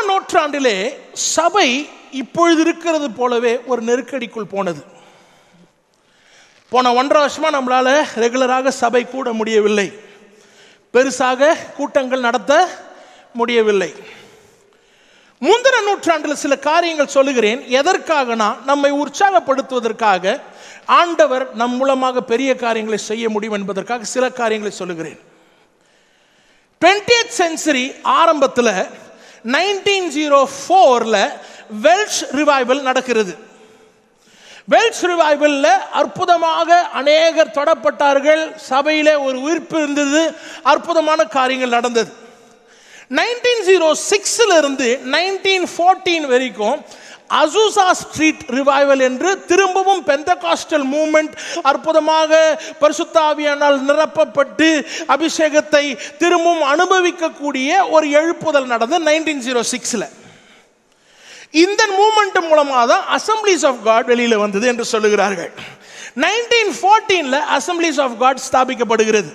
நூற்றாண்டிலே சபை இப்பொழுது இருக்கிறது போலவே ஒரு நெருக்கடிக்குள் போனது. போன 1.5 வருஷமா நம்மளால ரெகுலராக சபை கூட முடியவில்லை, பெருசாக கூட்டங்கள் நடத்த முடியவில்லை. முந்தின நூற்றாண்டில் சில காரியங்கள் சொல்லுகிறேன். எதற்காகனா நம்மை உற்சாகப்படுத்துவதற்காக, ஆண்டவர் நம் மூலமாக பெரிய காரியங்களை செய்ய முடியும் என்பதற்காக சில காரியங்களை சொல்லுகிறேன். 20th century ஆரம்பத்தில் 1904 வெல்ஷ் ரிவைவல் நடக்கிறது. வெல்ஷ் ரிவைவல்ல அற்புதமாக அநேகர் தொடப்பட்டார்கள், சபையிலே ஒரு உயிர்ப்பு இருந்தது, அற்புதமான காரியங்கள் நடந்தது. 1906 இருந்து 1914 வரைக்கும் அசூசா ஸ்ட்ரீட் ரிவைவல் என்று திரும்பவும் பெந்தகாஸ்டல் மூவ்மெண்ட், அற்புதமாக பரிசுத்த ஆவியானால் நிரப்பப்பட்டு அபிஷேகத்தை திரும்பவும் அனுபவிக்கக்கூடிய ஒரு எழுப்புதல் நடந்தது 1906. இந்த மூவ்மெண்ட் மூலமாக தான் அசம்பிளிஸ் ஆஃப் காட் வெளியில் வந்தது என்று சொல்லுகிறார்கள். 1914 அசம்பிளிஸ் ஆஃப் காட் ஸ்தாபிக்கப்படுகிறது.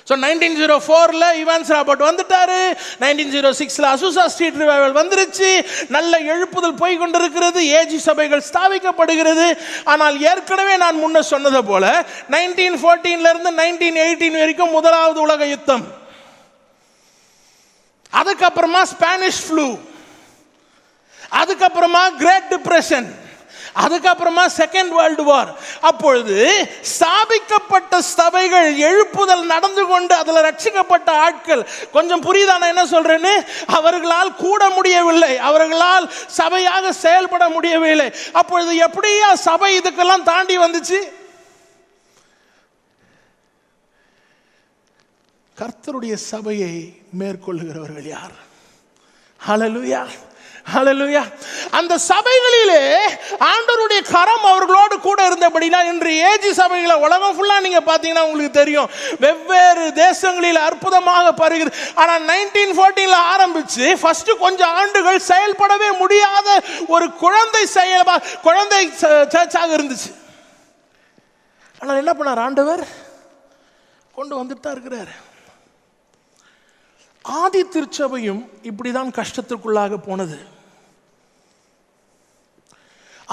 ஸோ 1904 இவான்ஸ் ராபர்ட் வந்துட்டாரு, 1906 அசூசா ஸ்ட்ரீட் ரிவைவல் வந்துருச்சு, நல்ல எழுப்புதல் போய் கொண்டிருக்கிறது, ஏஜி சபைகள் ஸ்தாபிக்கப்படுகிறது. ஆனால் ஏற்கனவே நான் முன்ன சொன்னது போல 1914 இருந்து 1918 வரைக்கும் முதலாவது உலக யுத்தம், அதுக்கப்புறமா ஸ்பானிஷ் ஃப்ளூ, அதுக்கப்புறமா கிரேட் டிப்ரெஷன், அதுக்கப்புறமா செகண்ட் வேர்ல்டு வார். அப்பொழுது ஸ்தாபிக்கப்பட்ட சபைகள், எழுப்புதல் நடந்து கொண்டு அதில் ரட்சிக்கப்பட்ட ஆட்கள், கொஞ்சம் புரியுதா நான் என்ன சொல்றேன்னு, அவர்களால் கூட முடியவில்லை, அவர்களால் சபையாக செயல்பட முடியவில்லை. அப்பொழுது எப்படியா சபை இதுக்கெல்லாம் தாண்டி வந்துச்சு? கர்த்தருடைய சபையை மேற்கொள்ளுகிறவர்கள் யார்? ஹல்லேலூயா, ஹல்லேலூயா. அந்த சபைகளிலே ஆண்டவருடைய கரம் அவர்களோடு கூட இருந்தபடினா இன்று ஏஜி சபைகளை உலகம் ஃபுல்லா நீங்க பாத்தீங்கன்னா உங்களுக்கு தெரியும், வெவ்வேறு தேசங்களில் அற்புதமாக பரவுகிறது. ஆனா 1914 ஆரம்பிச்சு ஃபர்ஸ்ட் கொஞ்சம் ஆண்டுகள் செயல்படவே முடியாத ஒரு குழந்தை சர்ச்சாக இருந்துச்சு. ஆனால் என்ன பண்ணார் ஆண்டவர்? கொண்டு வந்துட்டு தான் இருக்கிறார். ஆதி திருச்சபையும் இப்படிதான் கஷ்டத்திற்குள்ளாக போனது.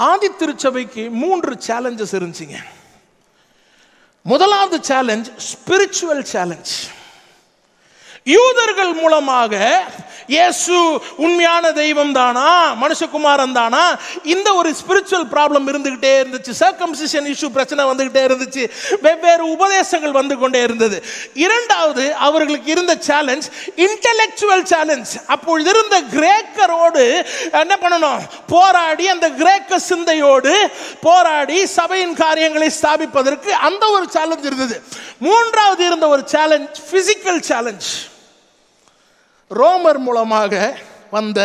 ஆதி திருச்சபைக்கு 3 சேலஞ்சஸ் இருந்துச்சுங்க. முதலாவது சேலஞ்ச் ஸ்பிரிச்சுவல் சேலஞ்ச். யூதர்கள் மூலமாக இயேசு உண்மையான தெய்வம் தானா, மனுஷகுமாரன் தானா, இந்த ஒரு ஸ்பிரிச்சுவல் ப்ராப்ளம் இருந்துகிட்டே இருந்துச்சு. சர்க்கம்சிஷன் இஷ்யூ பிரச்சனை வந்துகிட்டே இருந்துச்சு, வெவ்வேறு உபதேசங்கள் வந்து கொண்டே இருந்தது. இரண்டாவது அவர்களுக்கு இருந்த சேலஞ்ச் இன்டெலெக்சுவல் சேலஞ்ச். அப்பொழுது இருந்த கிரேக்கரோடு என்ன பண்ணணும்? போராடி, அந்த கிரேக்க சிந்தையோடு போராடி சபையின் காரியங்களை ஸ்தாபிப்பதற்கு அந்த ஒரு சேலஞ்ச் இருந்தது. மூன்றாவது இருந்த ஒரு சேலஞ்ச் பிசிக்கல் சேலஞ்ச், ரோமர் மூலமாக வந்த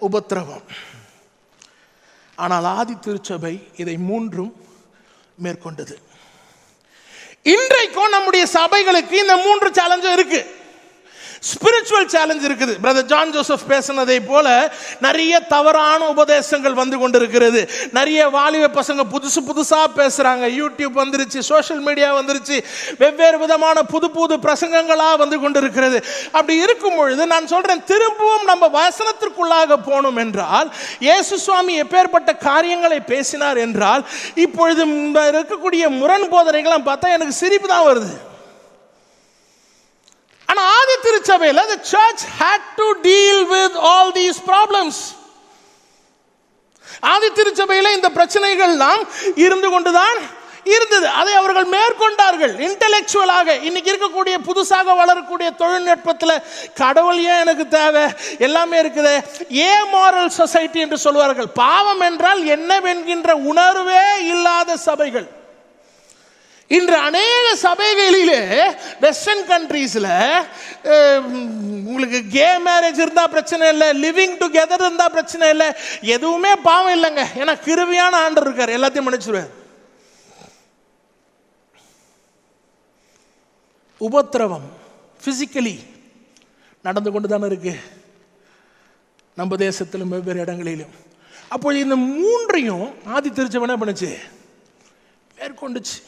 உபத்திரவம். ஆனால் ஆதி திருச்சபை இதை 3ம் மேற்கொண்டது. இன்றைக்கும் நம்முடைய சபைகளுக்கு இந்த 3 சேலஞ்சும் இருக்கு. ஸ்பிரிச்சுவல் சேலஞ்ச் இருக்குது. பிரதர் ஜான் ஜோசப் பேசினதை போல நிறைய தவறான உபதேசங்கள் வந்து கொண்டிருக்கிறது. நிறைய வாலிப பசங்க புதுசா பேசுறாங்க. யூடியூப் வந்துருச்சு, சோஷியல் மீடியா வந்துருச்சு, வெவ்வேறு விதமான புது புது பிரசங்கங்களா வந்து கொண்டிருக்கிறது. அப்படி இருக்கும் பொழுது நான் சொல்றேன், திரும்பவும் நம்ம வசனத்திற்குள்ளாக போனோம் என்றால், இயேசு சுவாமி எப்பேற்பட்ட காரியங்களை பேசினார் என்றால், இப்பொழுது இருக்கக்கூடிய முரண் போதனைகளை பார்த்தா எனக்கு சிரிப்பு தான் வருது. ஆனா ஆதி திருச்சபையில the church had to deal with all these problems. ஆதி திருச்சபையில இந்த பிரச்சனைகள் எல்லாம் இருந்து கொண்டுதான் இருந்தது. அதை அவர்கள் மேற்கொண்டார்கள் இன்டெலெக்சுவலாக. இன்னைக்கு இருக்கக்கூடிய புதுசாக வளரக்கூடிய தொழில்நுட்பத்தில் கடவுள் ஏன் எனக்கு தேவை, எல்லாமே இருக்குது, ஏமாரல் சொசைட்டி என்று சொல்வார்கள். பாவம் என்றால் என்னவென்கின்ற உணர்வே இல்லாத சபைகள். இன்று அநேக சபைகளிலே வெஸ்டர்ன் கண்ட்ரீஸ்ல உங்களுக்கு கே மேரேஜ் இருந்தா பிரச்சனை இல்லை, லிவிங் டுகெதர் இருந்தா பிரச்சனை இல்லை, எதுவுமே பாவம் இல்லைங்க. ஏன்னா கிருபையான ஆண்டவர் இருக்கார், எல்லாத்தையும் மன்னிச்சுடுவார். உபத்திரவம் பிசிக்கலி நடந்து கொண்டு தானே இருக்கு நம்ம தேசத்திலும் வெவ்வேறு இடங்களிலும். அப்போ இந்த 3ஐயும் ஆதி திருச்சபை என்ன பண்ணுச்சு? மேற்கொண்டுச்சு.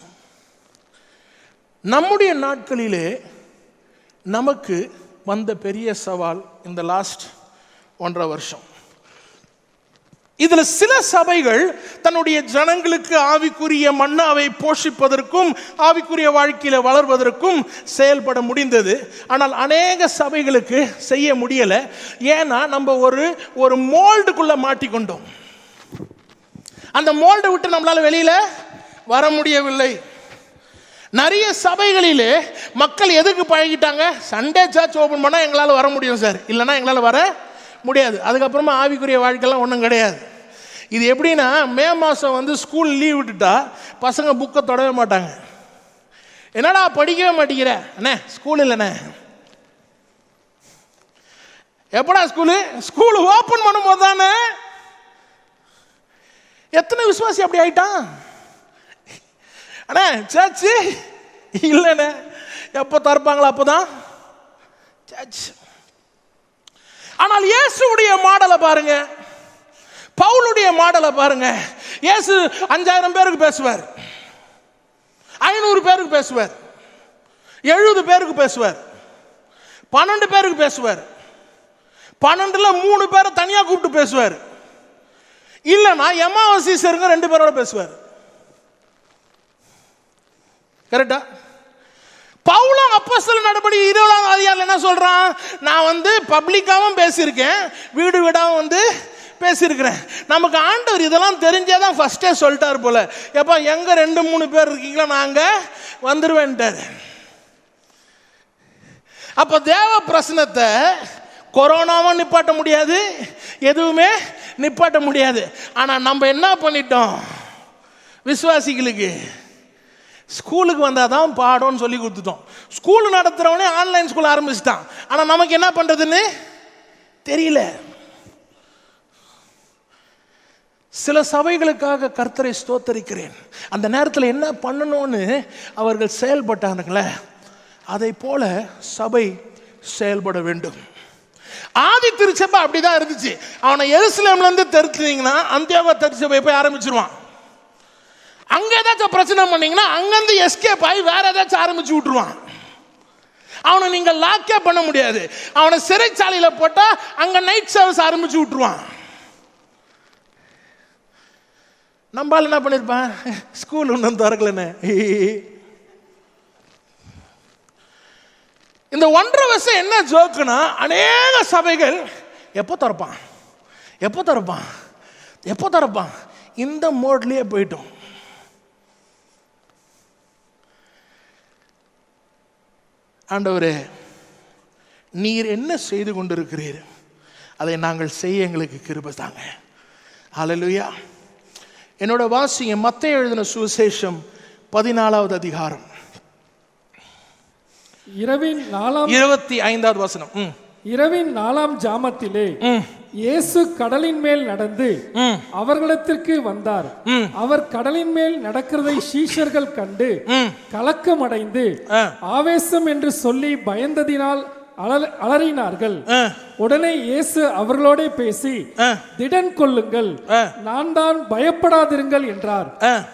நம்முடைய நாட்களிலே நமக்கு வந்த பெரிய சவால் இந்த லாஸ்ட் 1.5 வருஷம். இதுல சில சபைகள் தன்னுடைய ஜனங்களுக்கு ஆவிக்குரிய மன்னாவை போஷிப்பதற்கும் ஆவிக்குரிய வாழ்க்கையில வளர்வதற்கும் செயல்பட முடிந்தது. ஆனால் அநேக சபைகளுக்கு செய்ய முடியல. ஏன்னா நம்ம ஒரு மோல்டுக்குள்ள மாட்டிக்கொண்டோம். அந்த மோல்டை விட்டு நம்மளால வெளியில வர முடியவில்லை. நிறைய சபைகளிலே மக்கள் எதுக்கு பழகிட்டாங்க? சண்டே சர்ச் ஓபன் பண்ணா எங்களால வர முடியும் சார், இல்லைன்னா எங்களால வர முடியாது. அதுக்கப்புறமா ஆவிக்குரிய வாழ்க்கைலாம் ஒன்றும் கிடையாது. இது எப்படின்னா, மே மாதம் ஸ்கூல் லீவ் விட்டுட்டா பசங்க புக்கை தொடவே மாட்டாங்க. என்னடா படிக்கவே மாட்டேங்கிற? அண்ணே ஸ்கூல் இல்லைண்ணே. எப்படா ஸ்கூல் ஓப்பன் பண்ணும்போது தானே. எத்தனை விசுவாசி அப்படி ஆயிட்டான்? அண்ணே சர்ச்சு இல்லைண்ணே. எப்போ திறப்பாங்களா அப்போதான் சர்ச். ஆனால் இயேசுடைய மாடலை பாருங்க, பவுலுடைய மாடலை பாருங்க. இயேசு 5000 பேருக்கு பேசுவார், 500 பேருக்கு பேசுவார், 70 பேருக்கு பேசுவார், 12 பேருக்கு பேசுவார், 12ல் 3 பேரை தனியா கூப்பிட்டு பேசுவார். இல்லைன்னா எம்மாவ சீசருங்க 2 பேரோட பேசுவார். கரெக்டா? பவுலும் அப்போஸ்தலர் நடபடிக்கை 20ஆம் அதிகாரத்தில் என்ன சொல்றான்? நான் பப்ளிக்காவும் பேசியிருக்கேன், வீடு வீடாவும் பேசியிருக்கிறேன். நமக்கு ஆண்டவர் இதெல்லாம் தெரிஞ்சேதான் ஃபர்ஸ்டே சொல்லிட்டார் போல. எப்பா எங்க 2-3 பேர் இருக்கீங்களா, நாங்க வந்துருவேன்ட்டார். அப்ப தேவ பிரசனத்தை கொரோனாவும் நிப்பாட்ட முடியாது, எதுவுமே நிப்பாட்ட முடியாது. ஆனா நம்ம என்ன பண்ணிட்டோம்? விசுவாசிகளுக்கு ஸ்கூலுக்கு வந்தாதான் பாடம்னு சொல்லி கொடுத்துட்டோம். ஸ்கூல் நடத்துறவனே ஆன்லைன் ஸ்கூல் ஆரம்பிச்சிட்டான். ஆனா நமக்கு என்ன பண்றதுன்னு தெரியல. சில சபைகளுக்காக கர்த்தரை ஸ்தோத்தரிக்கிறேன். அந்த நேரத்தில் என்ன பண்ணணும்னு அவர்கள் செயல்பட்டானுங்களே, அதை போல சபை செயல்பட வேண்டும். ஆதி திருச்சபை அப்படிதான் இருந்துச்சு. அவனை எருசலேம்ல இருந்து தெரிஞ்சுனீங்கன்னா அந்தியோகா திருச்சபை போய் ஆரம்பிச்சிருவான். அங்க ஏதாச்சும் பிரச்சனை பண்ணீங்கன்னா அங்கிருந்து எஸ்கேப் ஆகி வேற ஏதாச்சும் ஆரம்பிச்சு விட்டுருவான். அவனை நீங்க லாக்கே பண்ண முடியாது. அவனை சிறைச்சாலையில போட்டா அங்க நைட் சர்வீஸ் ஆரம்பிச்சு விட்டுருவான். நம்மால் என்ன பண்ணிருப்பான்? ஸ்கூல் ஒன்றும் திறக்கலன்னு. இந்த 1.5 வருஷம் என்ன ஜோக்குனா, அநேக சபைகள் எப்போ திறப்பான் எப்போ திறப்பான் எப்போ திறப்பான் இந்த மோட்லயே போயிட்டோம். ஆண்டவரே, நீர் என்ன செய்து கொண்டிருக்கிறீர், அதை நாங்கள் செய்ய எங்களுக்கு கிருபை தாங்க. ஹல்லேலூயா. என்னோட வாசிங்க மத்தேயு எழுதின சுவிசேஷம் 14வது அதிகாரம் 25வது வசனம். இரவின் 4ஆம் ஜாமத்திலே இயேசு கடலின் மேல் நடந்து அவர்களிடத்திற்கு வந்தார். அவர் கடலின் மேல் நடக்கிறதை சீஷர்கள் கண்டு கலக்கமடைந்து ஆவேசம் என்று சொல்லி பயந்ததினால் அலறினார்கள். உடனே இயேசு அவர்களோட பேசி, திடன் கொள்ளுங்கள், நான் தான், பயப்படாதிருங்கள் என்றார்.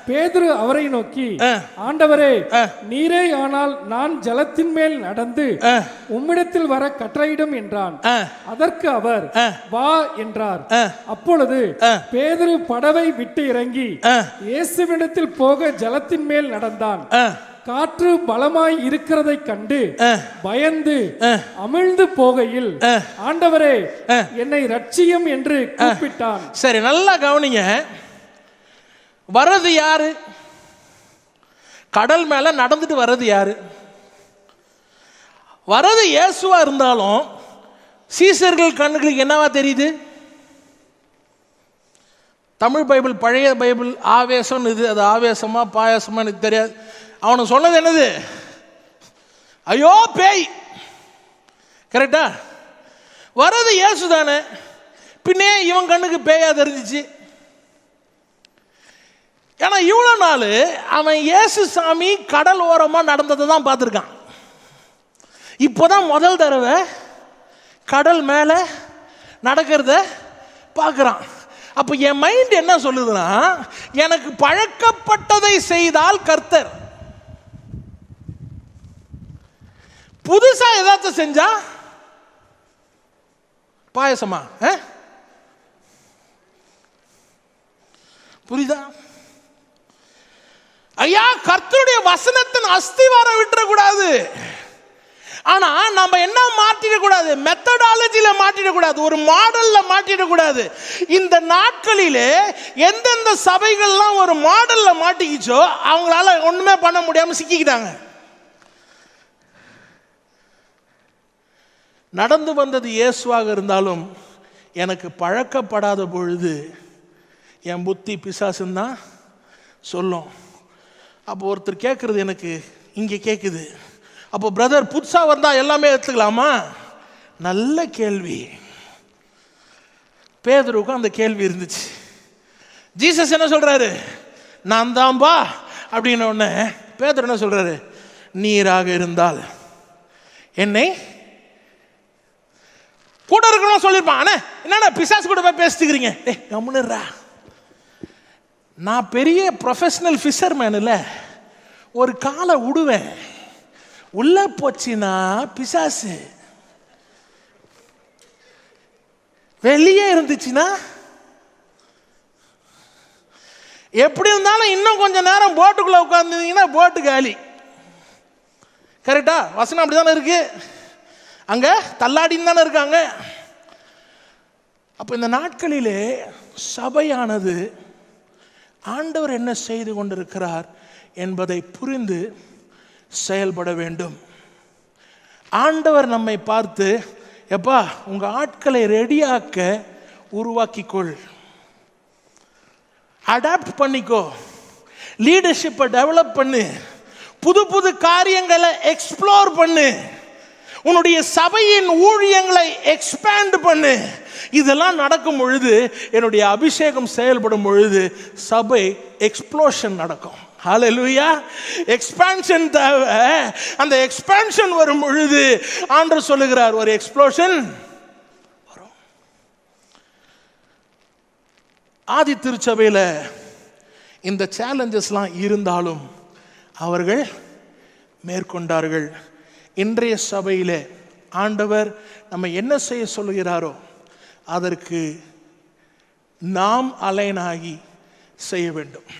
பேதுரு அவரை நோக்கி, ஆண்டவரே, நீரே ஆனால் நான் ஜலத்தின் மேல் நடந்து உம்மிடத்தில் வர கட்டளையிடும் என்றான். அதற்கு அவர், வா என்றார். அப்பொழுது பேதுரு படவை விட்டு இறங்கி இயேசுவிடத்தில் போக ஜலத்தின் மேல் நடந்தான். காற்று பலமாய் இருக்கிறதை கண்டு பயந்து அமிழ்ந்து போகையில், ஆண்டவரே, என்னை ரட்சியும் என்று கூப்பிட்டான். சரி, நல்லா கவனிங்க. வர்றது யாரு? கடல் மேல நடந்துட்டு வர்றது யாரு? வர்றது இயேசுவா இருந்தாலும் சீசர்கள் கண்ணுகளுக்கு என்னவா தெரியுது? தமிழ் பைபிள், பழைய பைபிள் ஆவேசம் இது. அது ஆவேசமா பாயாசமா எனக்கு தெரியாது. அவனுக்கு சொன்னது என்னது? ஐயோ பேய். கரெக்டா? வர்றது இயேசு தானே. பின்னே இவன் கண்ணுக்கு பேயா தெரிஞ்சிச்சு. ஏன்னா இவ்வளவு நாள் அவன் இயேசு சாமி கடல் ஓரமா நடந்ததை தான் பார்த்துருக்கான். இப்போதான் முதல் தடவை கடல் மேல நடக்கிறத பார்க்குறான். அப்போ என் மைண்ட் என்ன சொல்லுதுன்னா, எனக்கு பழக்கப்பட்டதை செய்தால் கர்த்தர், புதுசா ஏதாச்சும் செஞ்சா பாயசமா? புரியுதா? ஐயா, கர்த்தருடைய வசனத்தின் அஸ்திவாரம் விட்டுறக்கூடாது. ஆனா நம்ம என்ன மாட்டிடக்கூடாது? மெத்தடாலஜியில மாட்டிடக்கூடாது, ஒரு மாடல்ல மாட்டிடக்கூடாது. இந்த நாட்களிலே எந்தெந்த சபைகள்லாம் ஒரு மாடல்ல மாட்டிக்கிச்சோ அவங்களால ஒண்ணுமே பண்ண முடியாம சிக்கிக்கிட்டாங்க. நடந்து வந்தது இயேசுவாக இருந்தாலும் எனக்கு பழக்கப்படாத பொழுது என் புத்தி பிசாசுன்னு தான் சொல்லும். அப்போ ஒருத்தர் கேட்குறது எனக்கு இங்கே கேட்குது, அப்போ பிரதர் புதுசாக வந்தால் எல்லாமே எடுத்துக்கலாமா? நல்ல கேள்வி. பேதுருவுக்கும் அந்த கேள்வி இருந்துச்சு. ஜீசஸ் என்ன சொல்கிறாரு? நான் தான்பா அப்படின்ன உடனே பேதுரு என்ன சொல்கிறாரு? நீராக இருந்தால் என்னை கூட இருக்கணும் சொல்லியிருப்பான். அண்ணே என்னடா பிசாசு கூட போய் பேசிட்டுக்கிறீங்க? கம்முன்னுறா, நான் பெரிய ப்ரொஃபஷனல் ஃபிஷர்மேன் இல்லை, ஒரு காலை விடுவேன், உள்ள போச்சுன்னா பிசாசு, வெளியே இருந்துச்சுன்னா எப்படி இருந்தாலும் இன்னும் கொஞ்சம் நேரம் போட்டுக்குள்ள உட்கார்ந்தீங்கன்னா போட்டு காலி. கரெக்டா? வசனம் அப்படிதானே இருக்கு. அங்க தள்ளாடின்னு தானே இருக்காங்க. அப்ப இந்த நாட்களிலே சபையானது ஆண்டவர் என்ன செய்து கொண்டிருக்கிறார் என்பதை புரிந்து செயல்பட வேண்டும். ஆண்டவர் நம்மை பார்த்து, எப்பா உங்க ஆட்களை ரெடியாக்க உருவாக்கிக்கொள், அடாப்ட் பண்ணிக்கோ, லீடர்ஷிப்பை டெவலப் பண்ணு, புது புது காரியங்களை எக்ஸ்ப்ளோர் பண்ணு, உன்னுடைய சபையின் ஊழியங்களை எக்ஸ்பேண்ட் பண்ணு. இதெல்லாம் நடக்கும் பொழுது, என்னுடைய அபிஷேகம் செயல்படும் பொழுது சபை எக்ஸ்ப்ளோஷன் நடக்கும். ஹல்லேலூயா. எக்ஸ்பான்ஷன் தேவை. அந்த எக்ஸ்பான்ஷன் வரும் பொழுது ஆண்டவர் சொல்லுகிறார், ஒரு எக்ஸ்ப்ளோஷன் வரும். ஆதி திருச்சபையில் இந்த சேலஞ்சஸ்லாம் இருந்தாலும் அவர்கள் மேற்கொண்டார்கள். இன்றைய சபையிலே ஆண்டவர் நம்ம என்ன செய்ய சொல்லுகிறாரோ அதற்கு நாம் அலைனாகி செய்ய வேண்டும்.